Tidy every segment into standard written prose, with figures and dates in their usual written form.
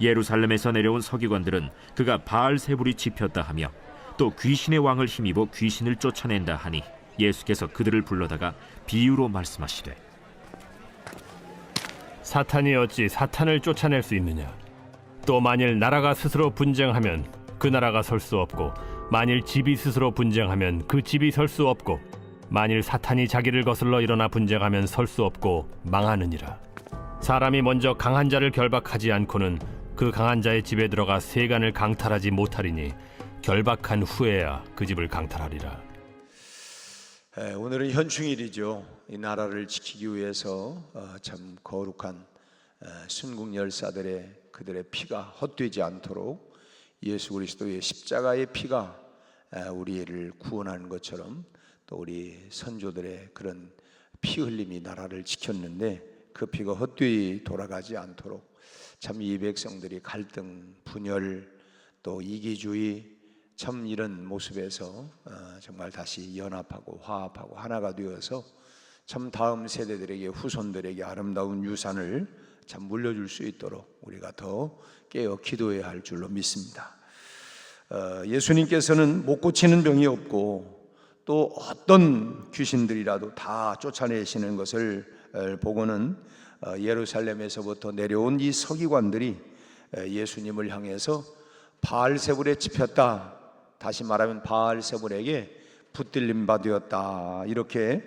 예루살렘에서 내려온 서기관들은 그가 바알세불이 집혔다 하며 또 귀신의 왕을 힘입어 귀신을 쫓아낸다 하니 예수께서 그들을 불러다가 비유로 말씀하시되 사탄이 어찌 사탄을 쫓아낼 수 있느냐? 또 만일 나라가 스스로 분쟁하면 그 나라가 설 수 없고, 만일 집이 스스로 분쟁하면 그 집이 설 수 없고, 만일 사탄이 자기를 거슬러 일어나 분쟁하면 설 수 없고 망하느니라. 사람이 먼저 강한 자를 결박하지 않고는 그 강한 자의 집에 들어가 세간을 강탈하지 못하리니 결박한 후에야 그 집을 강탈하리라. 오늘은 현충일이죠. 이 나라를 지키기 위해서 참 거룩한 순국 열사들의 그들의 피가 헛되지 않도록 예수 그리스도의 십자가의 피가 우리를 구원하는 것처럼 또 우리 선조들의 그런 피 흘림이 나라를 지켰는데 그 피가 헛되이 돌아가지 않도록 참 이 백성들이 갈등, 분열, 또 이기주의 참 이런 모습에서 정말 다시 연합하고 화합하고 하나가 되어서 참 다음 세대들에게 후손들에게 아름다운 유산을 참 물려줄 수 있도록 우리가 더 깨어 기도해야 할 줄로 믿습니다. 예수님께서는 못 고치는 병이 없고 또 어떤 귀신들이라도 다 쫓아내시는 것을 보고는 예루살렘에서부터 내려온 이 서기관들이 예수님을 향해서 바알세불에 집혔다, 다시 말하면 바알세불에게 붙들림 바 되었다, 이렇게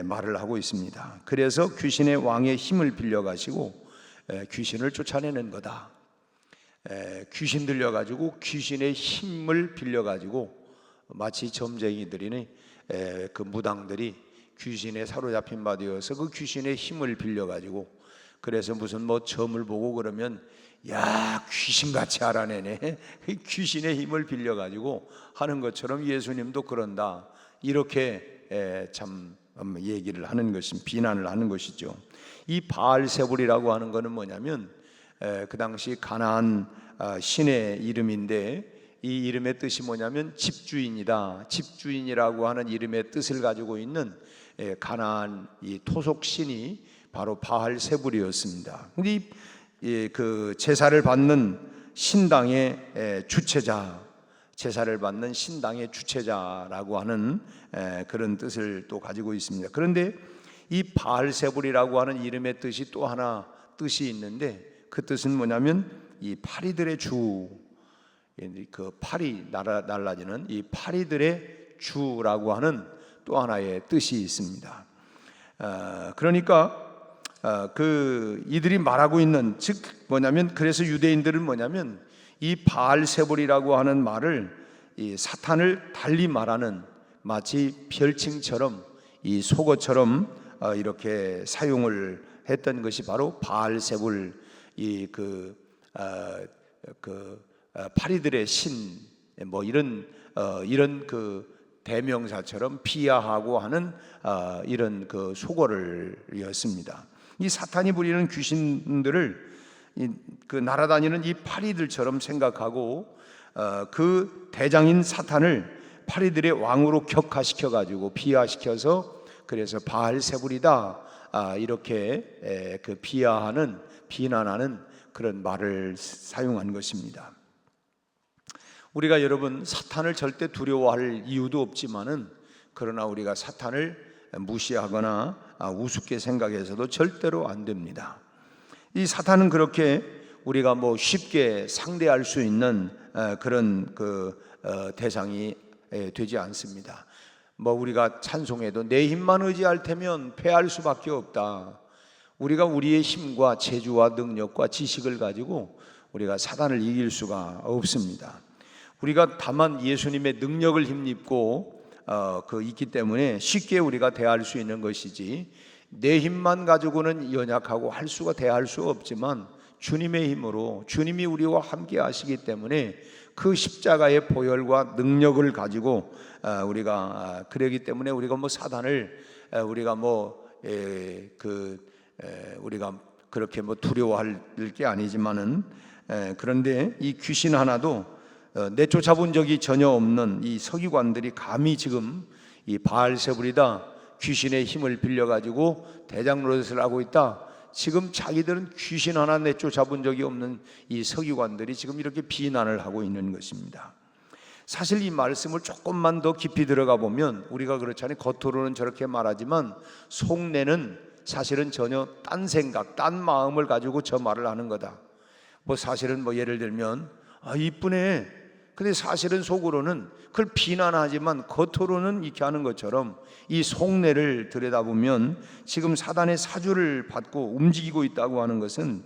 말을 하고 있습니다. 그래서 귀신의 왕의 힘을 빌려가지고 귀신을 쫓아내는 거다. 귀신 들려가지고 귀신의 힘을 빌려가지고 마치 점쟁이들이니 그 무당들이 귀신에 사로잡힌 바 되어서 그 귀신의 힘을 빌려가지고, 그래서 무슨 뭐 점을 보고 그러면 야 귀신같이 알아내네, 귀신의 힘을 빌려가지고 하는 것처럼 예수님도 그런다, 이렇게 참 얘기를 하는 것은 비난을 하는 것이죠. 이 바알세불이라고 하는 것은 뭐냐면 그 당시 가나안 신의 이름인데, 이 이름의 뜻이 뭐냐면 집주인이다. 집주인이라고 하는 이름의 뜻을 가지고 있는 가나안 이 토속 신이 바로 바알세불이었습니다. 근데 그 제사를 받는 신당의 주체자, 제사를 받는 신당의 주체자라고 하는 그런 뜻을 또 가지고 있습니다. 그런데 이 바알세불이라고 하는 이름의 뜻이 또 하나 뜻이 있는데, 그 뜻은 뭐냐면 이 파리들의 주, 그 파리 날라지는 이 파리들의 주라고 하는 또 하나의 뜻이 있습니다. 그러니까 그 이들이 말하고 있는, 즉 뭐냐면, 그래서 유대인들은 뭐냐면 이 바알세불이라고 하는 말을 이 사탄을 달리 말하는 마치 별칭처럼 이 속어처럼 이렇게 사용을 했던 것이 바로 바알세불, 이 파리들의 신, 뭐 이런 그 대명사처럼 비하하고 하는 이런 그 속어를였습니다. 이 사탄이 부리는 귀신들을 그 날아다니는 이 파리들처럼 생각하고 그 대장인 사탄을 파리들의 왕으로 격화시켜 가지고 비하시켜서, 그래서 바알세불이다, 이렇게 그 비하하는, 비난하는 그런 말을 사용한 것입니다. 우리가 여러분 사탄을 절대 두려워할 이유도 없지만은, 그러나 우리가 사탄을 무시하거나 우습게 생각해서도 절대로 안 됩니다. 이 사탄은 그렇게 우리가 뭐 쉽게 상대할 수 있는 그런 그 대상이 되지 않습니다. 뭐 우리가 찬송해도 내 힘만 의지할 테면 패할 수밖에 없다. 우리가 우리의 힘과 재주와 능력과 지식을 가지고 우리가 사탄을 이길 수가 없습니다. 우리가 다만 예수님의 능력을 힘입고 있기 때문에 쉽게 우리가 대할 수 있는 것이지, 내 힘만 가지고는 연약하고 할 수가 대할 수 없지만 주님의 힘으로, 주님이 우리와 함께 하시기 때문에 그 십자가의 보혈과 능력을 가지고 우리가 그러기 때문에 우리가 뭐 사단을 우리가 우리가 그렇게 뭐 두려워할 게 아니지만은, 그런데 이 귀신 하나도 내쫓아본 적이 전혀 없는 이 서기관들이 감히 지금 이 바알세불이다, 귀신의 힘을 빌려가지고 대장 노릇을 하고 있다, 지금 자기들은 귀신 하나 내쫓아본 적이 없는 이 서기관들이 지금 이렇게 비난을 하고 있는 것입니다. 사실 이 말씀을 조금만 더 깊이 들어가 보면 우리가 그렇잖아요. 겉으로는 저렇게 말하지만 속내는 사실은 전혀 딴 생각, 딴 마음을 가지고 저 말을 하는 거다. 뭐 사실은 뭐 예를 들면 이쁘네. 근데 사실은 속으로는 그걸 비난하지만 겉으로는 이렇게 하는 것처럼 이 속내를 들여다보면 지금 사단의 사주를 받고 움직이고 있다고 하는 것은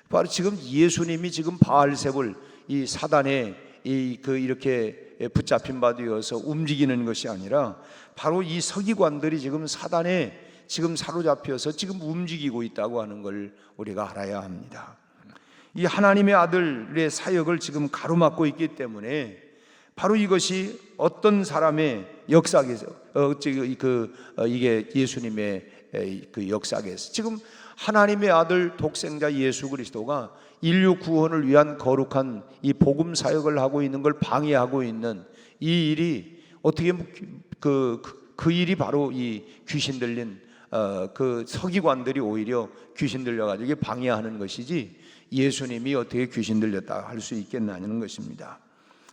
바로 지금 예수님이 지금 바알세불 이 사단의 이렇게 붙잡힌 바 되어서 움직이는 것이 아니라 바로 이 서기관들이 지금 사단에 지금 사로잡혀서 지금 움직이고 있다고 하는 걸 우리가 알아야 합니다. 이 하나님의 아들의 사역을 지금 가로막고 있기 때문에 바로 이것이 어떤 사람의 역사에서 이게 예수님의 그 역사에서 지금 하나님의 아들 독생자 예수 그리스도가 인류 구원을 위한 거룩한 이 복음 사역을 하고 있는 걸 방해하고 있는 이 일이 어떻게 그 일이 바로 이 귀신 들린 그 서기관들이 오히려 귀신 들려가지고 방해하는 것이지 예수님이 어떻게 귀신 들렸다 할 수 있겠느냐는 것입니다.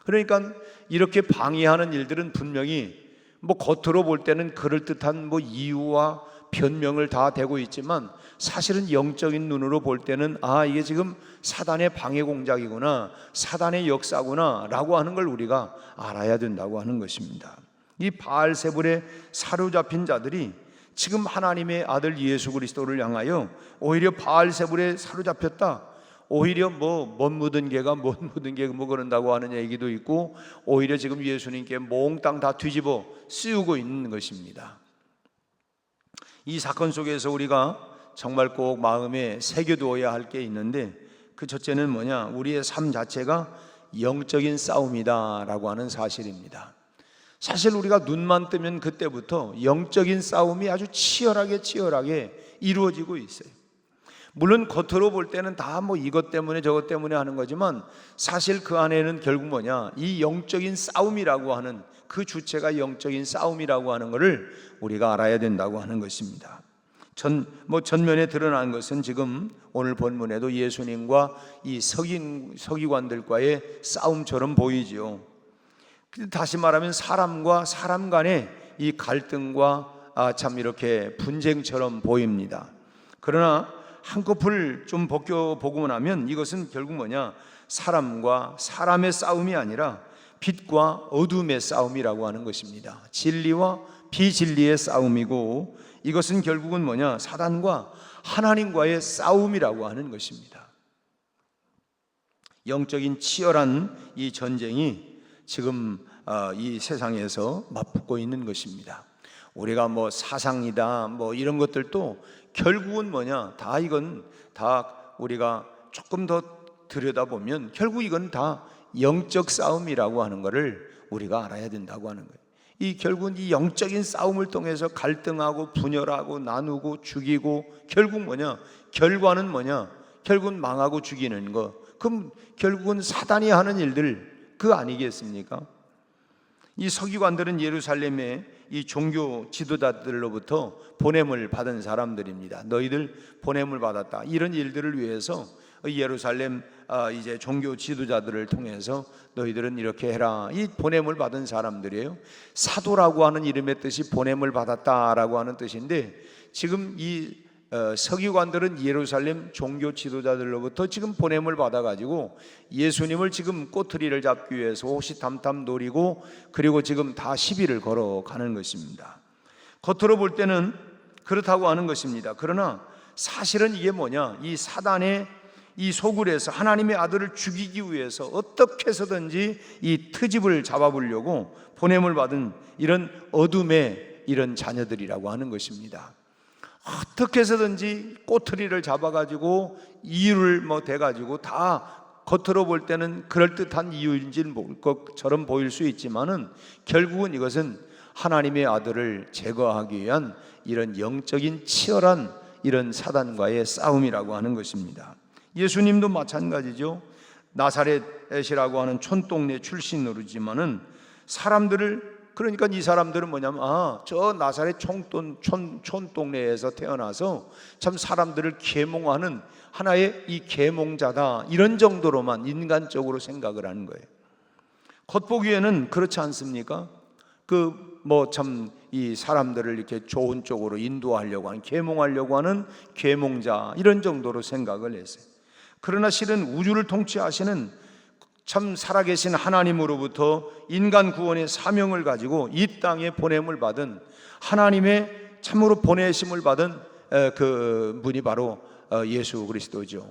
그러니까 이렇게 방해하는 일들은 분명히 뭐 겉으로 볼 때는 그럴듯한 뭐 이유와 변명을 다 대고 있지만 사실은 영적인 눈으로 볼 때는 이게 지금 사단의 방해 공작이구나, 사단의 역사구나 라고 하는 걸 우리가 알아야 된다고 하는 것입니다. 이 바알세불에 사로잡힌 자들이 지금 하나님의 아들 예수 그리스도를 향하여 오히려 바알세불에 사로잡혔다, 오히려 못 묻은 개가 못 묻은 개 그런다고 하는 얘기도 있고 오히려 지금 예수님께 몽땅 다 뒤집어 씌우고 있는 것입니다. 이 사건 속에서 우리가 정말 꼭 마음에 새겨두어야 할 게 있는데 그 첫째는 뭐냐, 우리의 삶 자체가 영적인 싸움이다 라고 하는 사실입니다. 사실 우리가 눈만 뜨면 그때부터 영적인 싸움이 아주 치열하게 이루어지고 있어요. 물론 겉으로 볼 때는 다 뭐 이것 때문에 저것 때문에 하는 거지만 사실 그 안에는 결국 뭐냐, 이 영적인 싸움이라고 하는 그 주체가 영적인 싸움이라고 하는 것을 우리가 알아야 된다고 하는 것입니다. 전면에 드러난 것은 지금 오늘 본문에도 예수님과 이 서기관들과의 싸움처럼 보이지요. 다시 말하면 사람과 사람 간의 이 갈등과 참 이렇게 분쟁처럼 보입니다. 그러나 한꺼풀 좀 벗겨보고 나면 이것은 결국 뭐냐, 사람과 사람의 싸움이 아니라 빛과 어둠의 싸움이라고 하는 것입니다. 진리와 비진리의 싸움이고 이것은 결국은 뭐냐, 사단과 하나님과의 싸움이라고 하는 것입니다. 영적인 치열한 이 전쟁이 지금 이 세상에서 맞붙고 있는 것입니다. 우리가 뭐 사상이다 뭐 이런 것들도 결국은 뭐냐, 이건 다 우리가 조금 더 들여다보면 결국 이건 다 영적 싸움이라고 하는 것을 우리가 알아야 된다고 하는 거예요. 결국은 이 영적인 싸움을 통해서 갈등하고 분열하고 나누고 죽이고 결국 뭐냐, 결과는 뭐냐, 결국은 망하고 죽이는 거. 그럼 결국은 사단이 하는 일들 그 아니겠습니까? 이 서기관들은 예루살렘의 이 종교 지도자들로부터 보냄을 받은 사람들입니다. 너희들 보냄을 받았다, 이런 일들을 위해서 예루살렘 이제 종교 지도자들을 통해서 너희들은 이렇게 해라, 이 보냄을 받은 사람들이에요. 사도라고 하는 이름의 뜻이 보냄을 받았다라고 하는 뜻인데 지금 이 서기관들은 예루살렘 종교 지도자들로부터 지금 보냄을 받아가지고 예수님을 지금 꼬투리를 잡기 위해서 호시탐탐 노리고 그리고 지금 다 시비를 걸어가는 것입니다. 겉으로 볼 때는 그렇다고 하는 것입니다. 그러나 사실은 이게 뭐냐, 이 사단의 이 소굴에서 하나님의 아들을 죽이기 위해서 어떻게 해서든지 이 트집을 잡아보려고 보냄을 받은 이런 어둠의 이런 자녀들이라고 하는 것입니다. 어떻게 해서든지 꼬투리를 잡아가지고 이유를 대가지고 다 겉으로 볼 때는 그럴듯한 이유인지 모를 것처럼 보일 수 있지만은 결국은 이것은 하나님의 아들을 제거하기 위한 이런 영적인 치열한 이런 사단과의 싸움이라고 하는 것입니다. 예수님도 마찬가지죠. 나사렛이라고 하는 촌동네 출신으로지만은 사람들을 그러니까 이 사람들은 뭐냐면 저 나사렛 촌동네에서 태어나서 참 사람들을 계몽하는 하나의 이 계몽자다, 이런 정도로만 인간적으로 생각을 하는 거예요. 겉보기에는 그렇지 않습니까? 참 이 사람들을 이렇게 좋은 쪽으로 인도하려고 하는, 계몽하려고 하는 계몽자, 이런 정도로 생각을 했어요. 그러나 실은 우주를 통치하시는 참 살아계신 하나님으로부터 인간 구원의 사명을 가지고 이 땅에 보냄을 받은, 하나님의 참으로 보내심을 받은 그 분이 바로 예수 그리스도죠.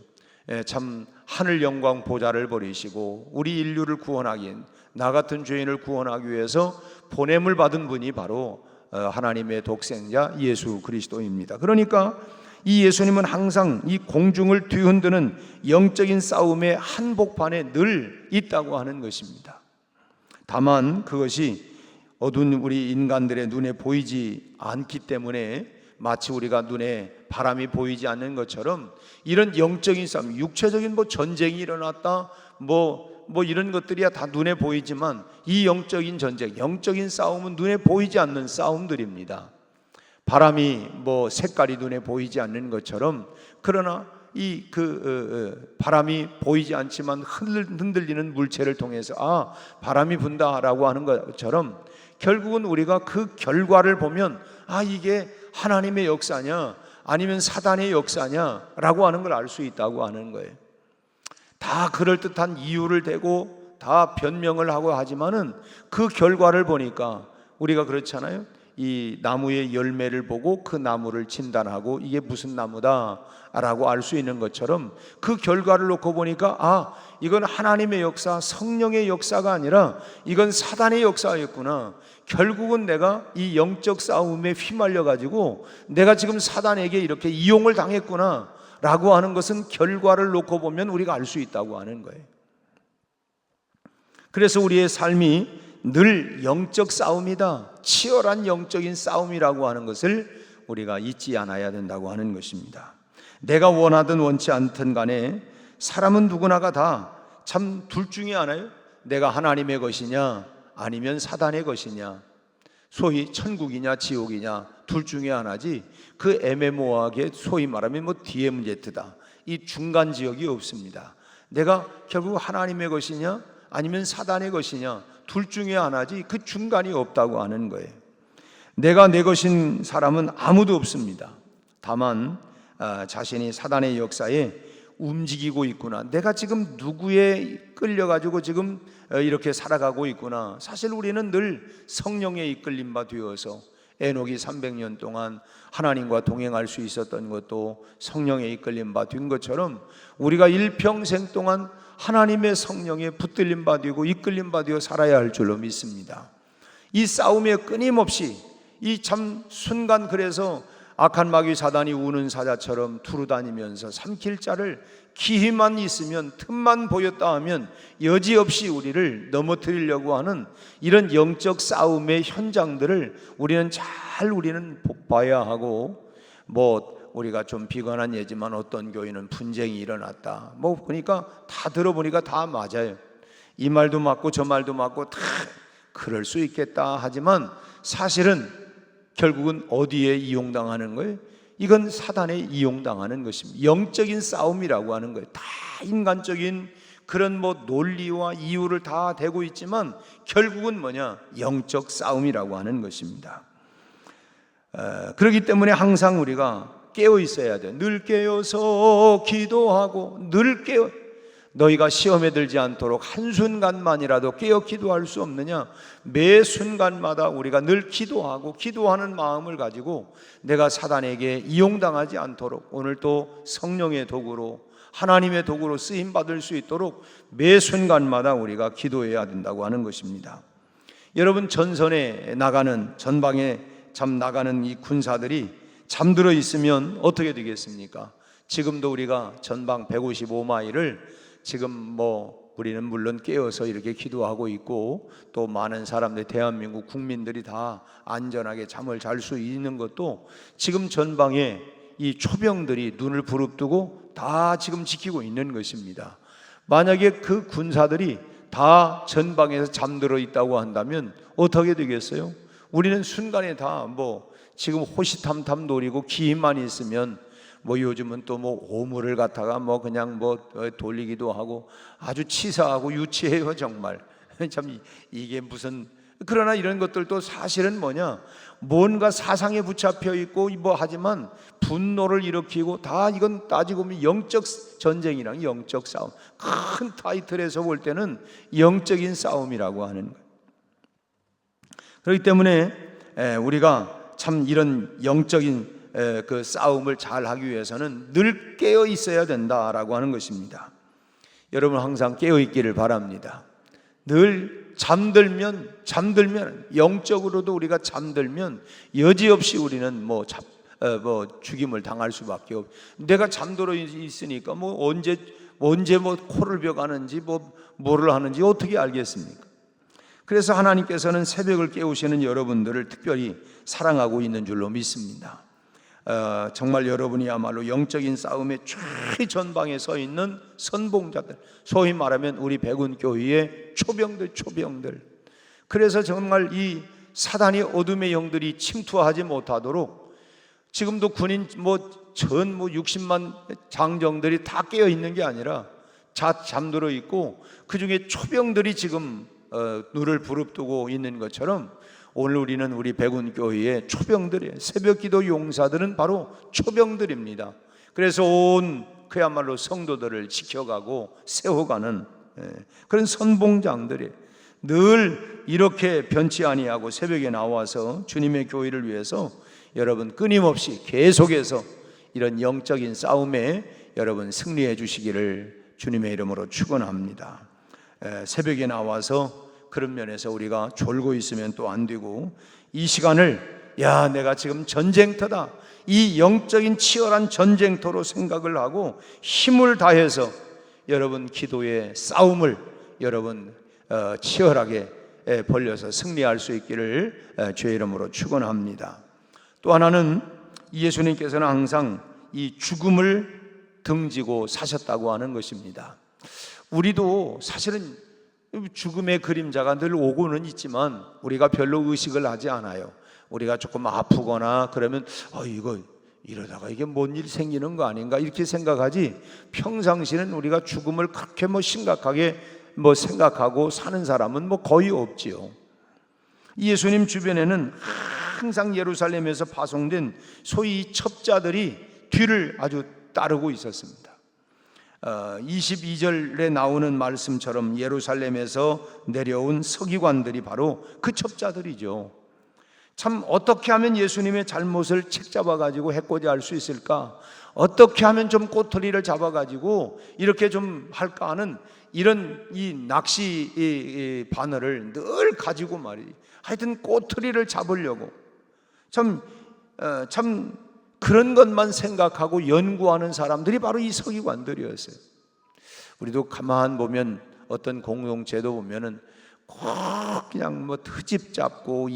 참 하늘 영광 보좌를 버리시고 우리 인류를 구원하기, 나 같은 죄인을 구원하기 위해서 보냄을 받은 분이 바로 하나님의 독생자 예수 그리스도입니다. 그러니까 이 예수님은 항상 이 공중을 뒤흔드는 영적인 싸움의 한복판에 늘 있다고 하는 것입니다. 다만 그것이 어두운 우리 인간들의 눈에 보이지 않기 때문에 마치 우리가 눈에 바람이 보이지 않는 것처럼 이런 영적인 싸움, 육체적인 전쟁이 일어났다 이런 것들이야 다 눈에 보이지만 이 영적인 전쟁, 영적인 싸움은 눈에 보이지 않는 싸움들입니다. 바람이 색깔이 눈에 보이지 않는 것처럼, 그러나 바람이 보이지 않지만 흔들리는 물체를 통해서 바람이 분다라고 하는 것처럼 결국은 우리가 그 결과를 보면 이게 하나님의 역사냐 아니면 사단의 역사냐라고 하는 걸 알 수 있다고 하는 거예요. 다 그럴듯한 이유를 대고 다 변명을 하고 하지만은 그 결과를 보니까 우리가 그렇잖아요. 이 나무의 열매를 보고 그 나무를 진단하고 이게 무슨 나무다라고 알 수 있는 것처럼 그 결과를 놓고 보니까 이건 하나님의 역사, 성령의 역사가 아니라 이건 사단의 역사였구나. 결국은 내가 이 영적 싸움에 휘말려 가지고 내가 지금 사단에게 이렇게 이용을 당했구나 라고 하는 것은 결과를 놓고 보면 우리가 알 수 있다고 하는 거예요. 그래서 우리의 삶이 늘 영적 싸움이다, 치열한 영적인 싸움이라고 하는 것을 우리가 잊지 않아야 된다고 하는 것입니다. 내가 원하든 원치 않든 간에 사람은 누구나가 다 참 둘 중에 하나요. 내가 하나님의 것이냐 아니면 사단의 것이냐, 소위 천국이냐 지옥이냐, 둘 중에 하나지 그 애매모호하게 소위 말하면 DMZ다, 이 중간 지역이 없습니다. 내가 결국 하나님의 것이냐 아니면 사단의 것이냐, 둘 중에 하나지 그 중간이 없다고 하는 거예요. 내가 내 것인 사람은 아무도 없습니다. 다만 자신이 사단의 역사에 움직이고 있구나, 내가 지금 누구에 끌려가지고 지금 이렇게 살아가고 있구나. 사실 우리는 늘 성령의 이끌림 바 되어서 에녹이 300년 동안 하나님과 동행할 수 있었던 것도 성령의 이끌림 바 된 것처럼 우리가 일평생 동안 하나님의 성령에 붙들림 바 되고 이끌림 바 되어 살아야 할 줄로 믿습니다. 이 싸움에 끊임없이 이 참 순간, 그래서 악한 마귀 사단이 우는 사자처럼 두루다니면서 삼킬 자를 기회만 있으면, 틈만 보였다 하면 여지없이 우리를 넘어뜨리려고 하는 이런 영적 싸움의 현장들을 우리는 봐야 하고, 우리가 좀 비관한 예지만 어떤 교회는 분쟁이 일어났다, 그러니까 다 들어보니까 다 맞아요. 이 말도 맞고 저 말도 맞고 다 그럴 수 있겠다 하지만 사실은 결국은 어디에 이용당하는 거예요? 이건 사단에 이용당하는 것입니다. 영적인 싸움이라고 하는 거예요. 다 인간적인 그런 논리와 이유를 다 대고 있지만 결국은 영적 싸움이라고 하는 것입니다. 그렇기 때문에 항상 우리가 깨어 있어야 돼요. 늘 깨어서 기도하고, 늘 깨어. 너희가 시험에 들지 않도록 한순간만이라도 깨어 기도할 수 없느냐? 매 순간마다 우리가 늘 기도하고 기도하는 마음을 가지고 내가 사단에게 이용당하지 않도록 오늘 또 성령의 도구로, 하나님의 도구로 쓰임받을 수 있도록 매 순간마다 우리가 기도해야 된다고 하는 것입니다. 여러분, 전선에 나가는, 전방에 나가는 이 군사들이 잠들어 있으면 어떻게 되겠습니까? 지금도 우리가 전방 155마일을 지금 우리는 물론 깨어서 이렇게 기도하고 있고, 또 많은 사람들, 대한민국 국민들이 다 안전하게 잠을 잘 수 있는 것도 지금 전방에 이 초병들이 눈을 부릅뜨고 다 지금 지키고 있는 것입니다. 만약에 그 군사들이 다 다 전방에서 잠들어 있다고 한다면 어떻게 되겠어요? 우리는 순간에 다 뭐 지금 호시탐탐 노리고 기회만 있으면 뭐 요즘은 또 뭐 오물을 갖다가 뭐 그냥 뭐 돌리기도 하고 아주 치사하고 유치해요 정말. 참 이게 무슨, 그러나 이런 것들도 사실은 뭐냐, 뭔가 사상에 붙잡혀 있고 뭐 하지만 분노를 일으키고 다 이건 따지고 보면 영적 전쟁이랑 영적 싸움, 큰 타이틀에서 볼 때는 영적인 싸움이라고 하는 거예요. 그렇기 때문에 우리가 참 이런 영적인 그 싸움을 잘 하기 위해서는 늘 깨어 있어야 된다라고 하는 것입니다. 여러분 항상 깨어 있기를 바랍니다. 늘 잠들면 영적으로도 우리가 잠들면 여지없이 우리는 뭐 죽임을 당할 수밖에 없. 내가 잠들어 있으니까 뭐 언제 뭐 코를 벼가는지 뭐를 하는지 어떻게 알겠습니까? 그래서 하나님께서는 새벽을 깨우시는 여러분들을 특별히 사랑하고 있는 줄로 믿습니다. 정말 여러분이야말로 영적인 싸움의 최전방에 서 있는 선봉자들, 소위 말하면 우리 백운교회의 초병들. 그래서 정말 이 사단이 어둠의 영들이 침투하지 못하도록 지금도 군인 전 60만 장정들이 다 깨어 있는 게 아니라 잠들어 있고 그 중에 초병들이 지금 눈을 부릅뜨고 있는 것처럼 오늘 우리는 우리 백운교회의 초병들이에요. 새벽기도 용사들은 바로 초병들입니다. 그래서 온 그야말로 성도들을 지켜가고 세워가는 그런 선봉장들이 늘 이렇게 변치 아니하고 새벽에 나와서 주님의 교회를 위해서 여러분 끊임없이 계속해서 이런 영적인 싸움에 여러분 승리해 주시기를 주님의 이름으로 축원합니다. 새벽에 나와서 그런 면에서 우리가 졸고 있으면 또 안 되고, 이 시간을 내가 지금 전쟁터다, 이 영적인 치열한 전쟁터로 생각을 하고 힘을 다해서 여러분 기도의 싸움을 여러분 치열하게 벌려서 승리할 수 있기를 주의 이름으로 축원합니다. 또 하나는 예수님께서는 항상 이 죽음을 등지고 사셨다고 하는 것입니다. 우리도 사실은 죽음의 그림자가 늘 오고는 있지만 우리가 별로 의식을 하지 않아요. 우리가 조금 아프거나 그러면 이거 이러다가 이게 뭔 일 생기는 거 아닌가 이렇게 생각하지, 평상시는 우리가 죽음을 그렇게 심각하게 생각하고 사는 사람은 거의 없지요. 예수님 주변에는 항상 예루살렘에서 파송된 소위 첩자들이 뒤를 아주 따르고 있었습니다. 22절에 나오는 말씀처럼 예루살렘에서 내려온 서기관들이 바로 그 첩자들이죠. 참 어떻게 하면 예수님의 잘못을 책잡아가지고 해코지 할 수 있을까, 어떻게 하면 좀 꼬투리를 잡아가지고 이렇게 좀 할까 하는 이런 이 낚시 바늘을 늘 가지고 말이지, 하여튼 꼬투리를 잡으려고 참 그런 것만 생각하고 연구하는 사람들이 바로 이 서기관들이었어요. 우리도 가만 보면 어떤 공동체도 보면은 꼭 그냥 트집 잡고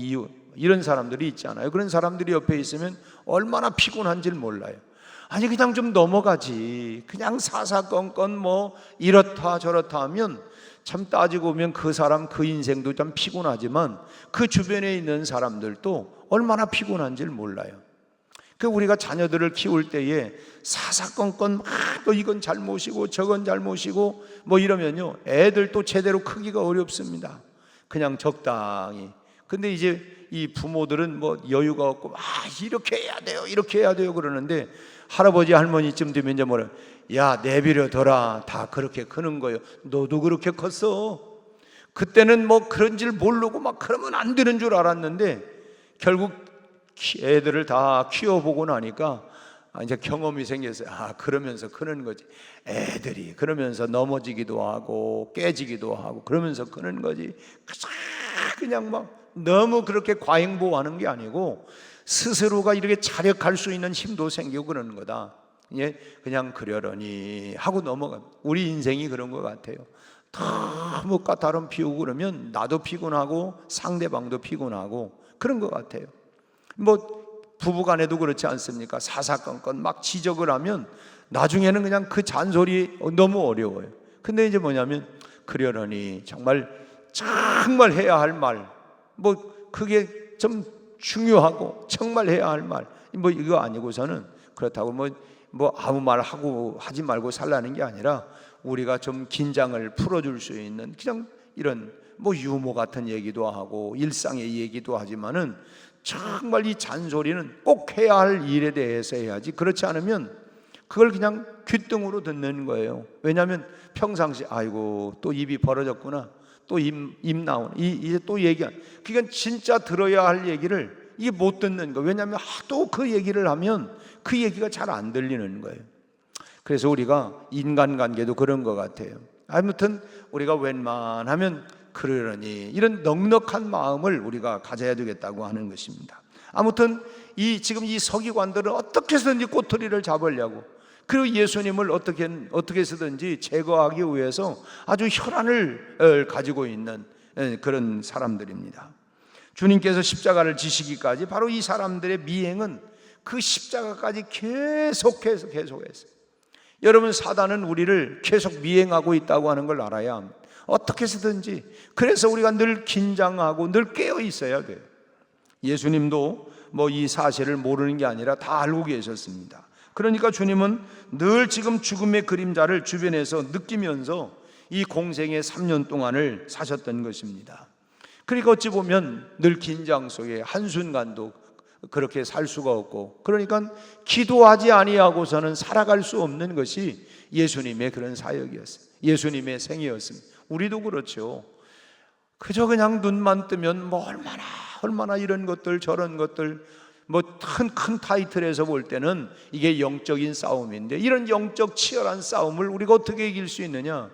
이런 사람들이 있잖아요. 그런 사람들이 옆에 있으면 얼마나 피곤한지를 몰라요. 아니 그냥 좀 넘어가지, 그냥 사사건건 이렇다 저렇다 하면 참 따지고 보면 그 사람 그 인생도 참 피곤하지만 그 주변에 있는 사람들도 얼마나 피곤한지를 몰라요. 우리가 자녀들을 키울 때에 사사건건 또 이건 잘못이고 저건 잘못이고 이러면요, 애들도 제대로 크기가 어렵습니다. 그냥 적당히. 근데 이제 이 부모들은 여유가 없고 이렇게 해야 돼요, 이렇게 해야 돼요 그러는데, 할아버지 할머니쯤 되면 이제 내버려둬라, 다 그렇게 크는 거예요. 너도 그렇게 컸어. 그때는 그런 줄 모르고 그러면 안 되는 줄 알았는데 결국 애들을 다 키워보고 나니까 이제 경험이 생겼어요. 그러면서 크는 거지. 애들이 그러면서 넘어지기도 하고 깨지기도 하고 그러면서 크는 거지. 그냥 너무 그렇게 과잉보호하는 게 아니고 스스로가 이렇게 자력할 수 있는 힘도 생기고 그러는 거다. 그냥 그러려니 하고 넘어가. 우리 인생이 그런 것 같아요. 너무 까다로움 피우고 그러면 나도 피곤하고 상대방도 피곤하고 그런 것 같아요. 부부간에도 그렇지 않습니까? 사사건건 지적을 하면 나중에는 그냥 그 잔소리 너무 어려워요. 근데 이제 뭐냐면 그러려니 정말 해야 할 말, 뭐 그게 좀 중요하고 정말 해야 할 말, 뭐 이거 아니고서는 그렇다고 뭐 아무 말 하지 말고 살라는 게 아니라 우리가 좀 긴장을 풀어줄 수 있는 그냥 이런 뭐 유머 같은 얘기도 하고 일상의 얘기도 하지만은 정말 이 잔소리는 꼭 해야 할 일에 대해서 해야지. 그렇지 않으면 그걸 그냥 귓등으로 듣는 거예요. 왜냐하면 평상시 아이고 또 입이 벌어졌구나, 또 입 나오네, 이제 또 얘기한, 그러니까 진짜 들어야 할 얘기를 이게 못 듣는 거예요. 왜냐하면 하도 그 얘기를 하면 그 얘기가 잘 안 들리는 거예요. 그래서 우리가 인간관계도 그런 것 같아요. 아무튼 우리가 웬만하면 그러려니 이런 넉넉한 마음을 우리가 가져야 되겠다고 하는 것입니다. 아무튼 지금 이 서기관들은 어떻게 해서든지 꼬투리를 잡으려고, 그리고 예수님을 어떻게 해서든지 제거하기 위해서 아주 혈안을 가지고 있는 그런 사람들입니다. 주님께서 십자가를 지시기까지 바로 이 사람들의 미행은 그 십자가까지 계속해서 여러분, 사단은 우리를 계속 미행하고 있다고 하는 걸 알아야 합니다. 어떻게 해서든지. 그래서 우리가 늘 긴장하고 늘 깨어 있어야 돼요. 예수님도 뭐 이 사실을 모르는 게 아니라 다 알고 계셨습니다. 그러니까 주님은 늘 지금 죽음의 그림자를 주변에서 느끼면서 이 공생의 3년 동안을 사셨던 것입니다. 그러니까 어찌 보면 늘 긴장 속에 한순간도 그렇게 살 수가 없고, 그러니까 기도하지 아니하고서는 살아갈 수 없는 것이 예수님의 그런 사역이었어요. 예수님의 생이었습니다. 우리도 그렇죠. 그저 그냥 눈만 뜨면 뭐 얼마나 이런 것들 저런 것들, 뭐 큰 타이틀에서 볼 때는 이게 영적인 싸움인데, 이런 영적 치열한 싸움을 우리가 어떻게 이길 수 있느냐?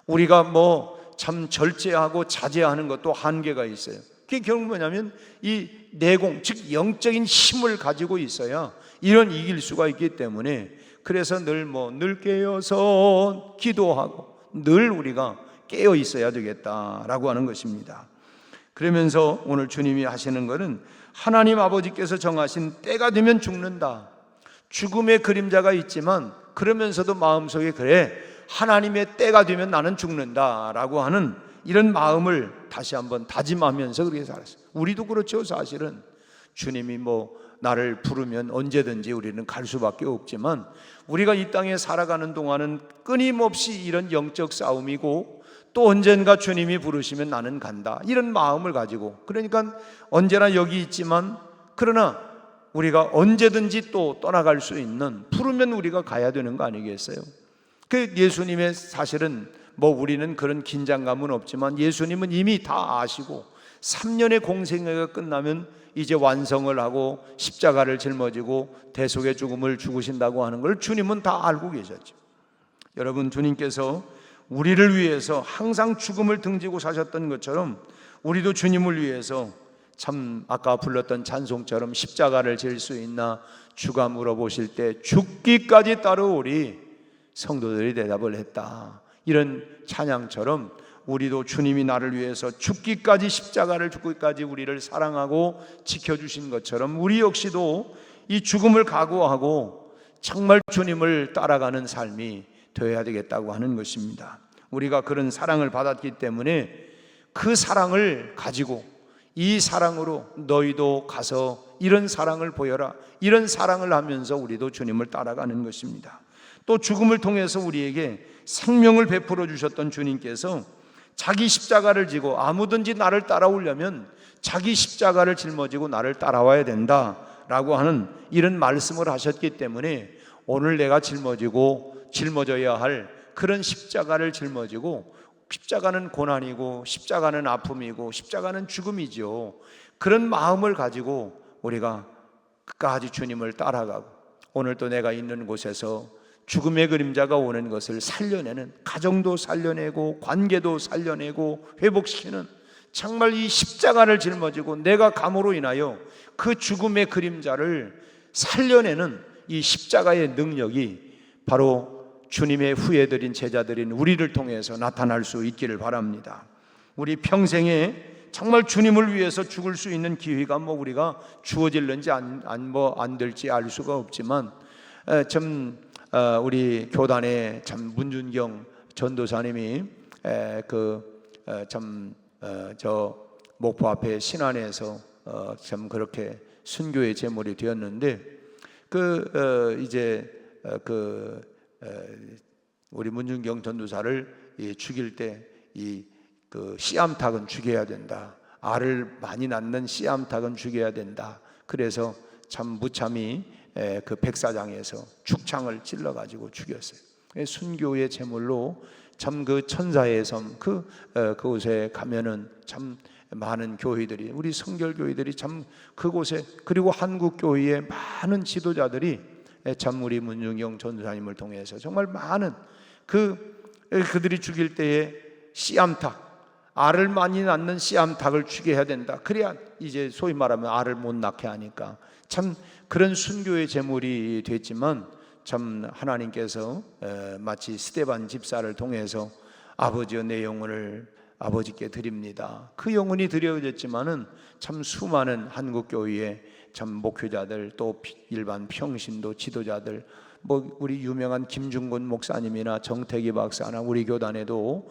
우리가 뭐 참 절제하고 자제하는 것도 한계가 있어요. 그게 결국 뭐냐면 이 내공, 즉 영적인 힘을 가지고 있어야 이런 이길 수가 있기 때문에, 그래서 늘 깨어서 기도하고 늘 우리가 깨어 있어야 되겠다라고 하는 것입니다. 그러면서 오늘 주님이 하시는 것은 하나님 아버지께서 정하신 때가 되면 죽는다, 죽음의 그림자가 있지만 그러면서도 마음속에 그래, 하나님의 때가 되면 나는 죽는다라고 하는 이런 마음을 다시 한번 다짐하면서 그렇게 살았어요. 우리도 그렇죠. 사실은 주님이 뭐 나를 부르면 언제든지 우리는 갈 수밖에 없지만, 우리가 이 땅에 살아가는 동안은 끊임없이 이런 영적 싸움이고, 또 언젠가 주님이 부르시면 나는 간다, 이런 마음을 가지고, 그러니까 언제나 여기 있지만 그러나 우리가 언제든지 또 떠나갈 수 있는, 부르면 우리가 가야 되는 거 아니겠어요? 그 예수님의 사실은 뭐 우리는 그런 긴장감은 없지만 예수님은 이미 다 아시고 3년의 공생애가 끝나면 이제 완성을 하고 십자가를 짊어지고 대속의 죽음을 죽으신다고 하는 걸 주님은 다 알고 계셨죠. 여러분, 주님께서 우리를 위해서 항상 죽음을 등지고 사셨던 것처럼 우리도 주님을 위해서 참 아까 불렀던 찬송처럼 십자가를 질 수 있나 주가 물어보실 때 죽기까지 따르오리 성도들이 대답을 했다. 이런 찬양처럼 우리도 주님이 나를 위해서 죽기까지, 십자가를 죽기까지 우리를 사랑하고 지켜주신 것처럼 우리 역시도 이 죽음을 각오하고 정말 주님을 따라가는 삶이 되어야 되겠다고 하는 것입니다. 우리가 그런 사랑을 받았기 때문에 그 사랑을 가지고 이 사랑으로 너희도 가서 이런 사랑을 보여라, 이런 사랑을 하면서 우리도 주님을 따라가는 것입니다. 또 죽음을 통해서 우리에게 생명을 베풀어 주셨던 주님께서 자기 십자가를 지고 아무든지 나를 따라오려면 자기 십자가를 짊어지고 나를 따라와야 된다라고 하는 이런 말씀을 하셨기 때문에 오늘 내가 짊어져야 할 그런 십자가를 짊어지고, 십자가는 고난이고 십자가는 아픔이고 십자가는 죽음이죠. 그런 마음을 가지고 우리가 끝까지 주님을 따라가고, 오늘 또 내가 있는 곳에서 죽음의 그림자가 오는 것을 살려내는, 가정도 살려내고 관계도 살려내고 회복시키는, 정말 이 십자가를 짊어지고 내가 감으로 인하여 그 죽음의 그림자를 살려내는 이 십자가의 능력이 바로 주님의 후예들인 제자들인 우리를 통해서 나타날 수 있기를 바랍니다. 우리 평생에 정말 주님을 위해서 죽을 수 있는 기회가 뭐 우리가 주어질는지 안 될지 알 수가 없지만, 우리 교단의 참 문준경 전도사님이 저 목포 앞에 신안에서 참 그렇게 순교의 제물이 되었는데 우리 문준경 전도사를 죽일 때 이 씨암탉은 죽여야 된다. 알을 많이 낳는 씨암탉은 죽여야 된다. 그래서 참 무참히 그 백사장에서 죽창을 찔러 가지고 죽였어요. 순교의 제물로 참 그 천사의 섬 그곳에 가면은 참 많은 교회들이, 우리 성결교회들이 참 그곳에, 그리고 한국 교회의 많은 지도자들이 참 우리 문준경 전도사님을 통해서 정말 많은 그들이 죽일 때에 씨암탉, 알을 많이 낳는 씨암탉을 죽여야 된다. 그래야 이제 소위 말하면 알을 못 낳게 하니까 참 그런 순교의 제물이 됐지만, 참 하나님께서 마치 스데반 집사를 통해서 아버지여 내 영혼을 아버지께 드립니다. 그 영혼이 드려졌지만은 참 수많은 한국 교회의 참 목회자들, 또 일반 평신도 지도자들, 우리 유명한 김중곤 목사님이나 정태기 박사나 우리 교단에도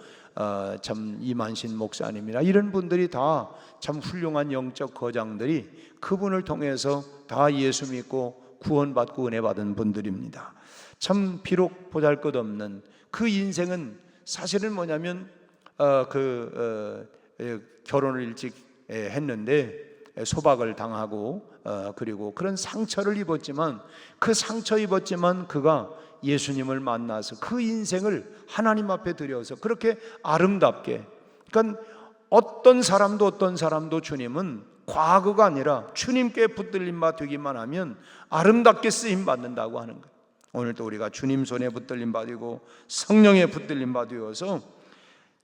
참 이만신 목사님이나 이런 분들이 다 참 훌륭한 영적 거장들이 그분을 통해서 다 예수 믿고 구원받고 은혜 받은 분들입니다. 참 비록 보잘것없는 그 인생은 사실은 뭐냐면 결혼을 일찍 했는데 소박을 당하고 그리고 그런 상처를 입었지만, 그 상처 입었지만 그가 예수님을 만나서 그 인생을 하나님 앞에 드려서 그렇게 아름답게, 그러니까 어떤 사람도 주님은 과거가 아니라 주님께 붙들림 바 되기만 하면 아름답게 쓰임 받는다고 하는 거예요. 오늘도 우리가 주님 손에 붙들림 받고 성령에 붙들림 받으어서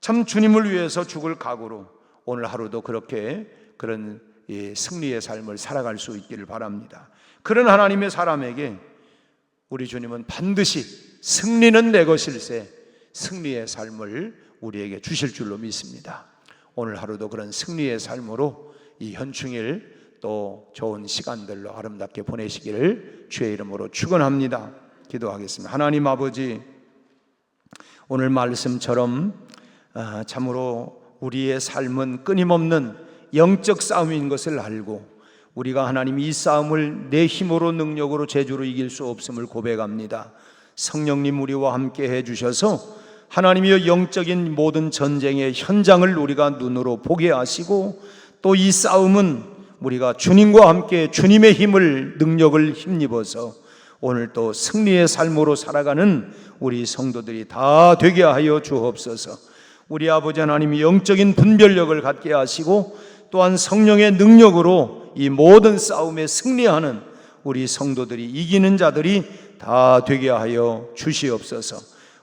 참 주님을 위해서 죽을 각오로 오늘 하루도 그렇게 그런 승리의 삶을 살아갈 수 있기를 바랍니다. 그런 하나님의 사람에게 우리 주님은 반드시 승리는 내 것일세, 승리의 삶을 우리에게 주실 줄로 믿습니다. 오늘 하루도 그런 승리의 삶으로 이 현충일 또 좋은 시간들로 아름답게 보내시기를 주의 이름으로 축원합니다. 기도하겠습니다. 하나님 아버지, 오늘 말씀처럼 참으로 우리의 삶은 끊임없는 영적 싸움인 것을 알고, 우리가 하나님 이 싸움을 내 힘으로 능력으로 제주로 이길 수 없음을 고백합니다. 성령님 우리와 함께 해주셔서 하나님이여 영적인 모든 전쟁의 현장을 우리가 눈으로 보게 하시고, 또 이 싸움은 우리가 주님과 함께 주님의 힘을, 능력을 힘입어서 오늘 또 승리의 삶으로 살아가는 우리 성도들이 다 되게 하여 주옵소서. 우리 아버지 하나님이 영적인 분별력을 갖게 하시고 또한 성령의 능력으로 이 모든 싸움에 승리하는 우리 성도들이, 이기는 자들이 다 되게 하여 주시옵소서.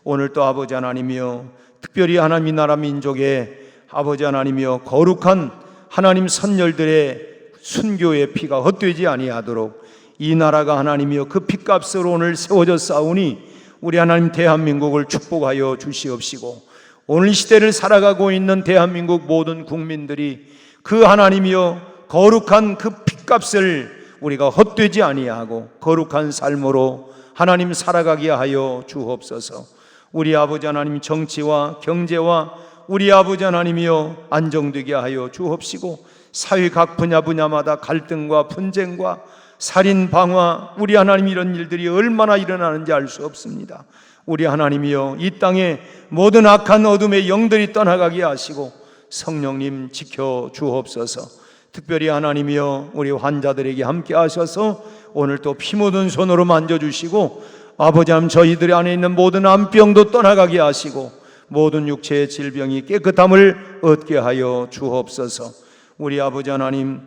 오늘 또 아버지 하나님이여, 특별히 하나님 나라 민족의 아버지 하나님이여, 거룩한 하나님 선열들의 순교의 피가 헛되지 아니하도록 이 나라가 하나님이여 그 피값으로 오늘 세워졌사오니 우리 하나님 대한민국을 축복하여 주시옵시고, 오늘 시대를 살아가고 있는 대한민국 모든 국민들이 그 하나님이여 거룩한 그 피값을 우리가 헛되지 아니하고 거룩한 삶으로 하나님 살아가게 하여 주옵소서. 우리 아버지 하나님 정치와 경제와 우리 아버지 하나님이여 안정되게 하여 주옵시고, 사회 각 분야마다 갈등과 분쟁과 살인 방화, 우리 하나님 이런 일들이 얼마나 일어나는지 알 수 없습니다. 우리 하나님이여 이 땅에 모든 악한 어둠의 영들이 떠나가게 하시고 성령님 지켜 주옵소서. 특별히 하나님이여 우리 환자들에게 함께 하셔서 오늘 또 피 묻은 손으로 만져주시고, 아버지 하나님 저희들 안에 있는 모든 암병도 떠나가게 하시고 모든 육체의 질병이 깨끗함을 얻게 하여 주옵소서. 우리 아버지 하나님,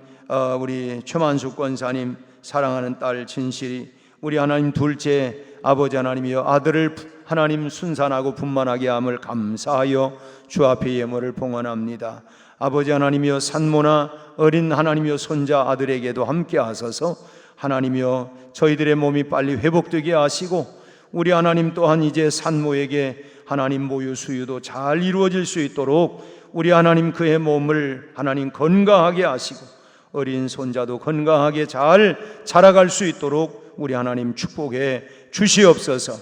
우리 최만숙 권사님 사랑하는 딸 진실이, 우리 하나님 둘째 아버지 하나님이여 아들을 하나님 순산하고 분만하게 함을 감사하여 주 앞에 예물을 봉헌합니다. 아버지 하나님이여 산모나 어린 하나님이여 손자 아들에게도 함께 하소서. 하나님이여 저희들의 몸이 빨리 회복되게 하시고, 우리 하나님 또한 이제 산모에게 하나님 모유 수유도 잘 이루어질 수 있도록 우리 하나님 그의 몸을 하나님 건강하게 하시고 어린 손자도 건강하게 잘 자라갈 수 있도록 우리 하나님 축복해 주시옵소서.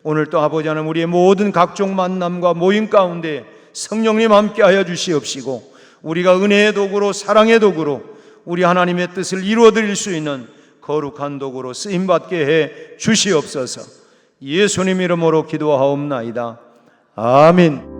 오늘 또 아버지 하나님 우리의 모든 각종 만남과 모임 가운데 성령님 함께하여 주시옵시고 우리가 은혜의 도구로 사랑의 도구로 우리 하나님의 뜻을 이루어드릴 수 있는 거룩한 도구로 쓰임받게 해 주시옵소서. 예수님 이름으로 기도하옵나이다. 아멘.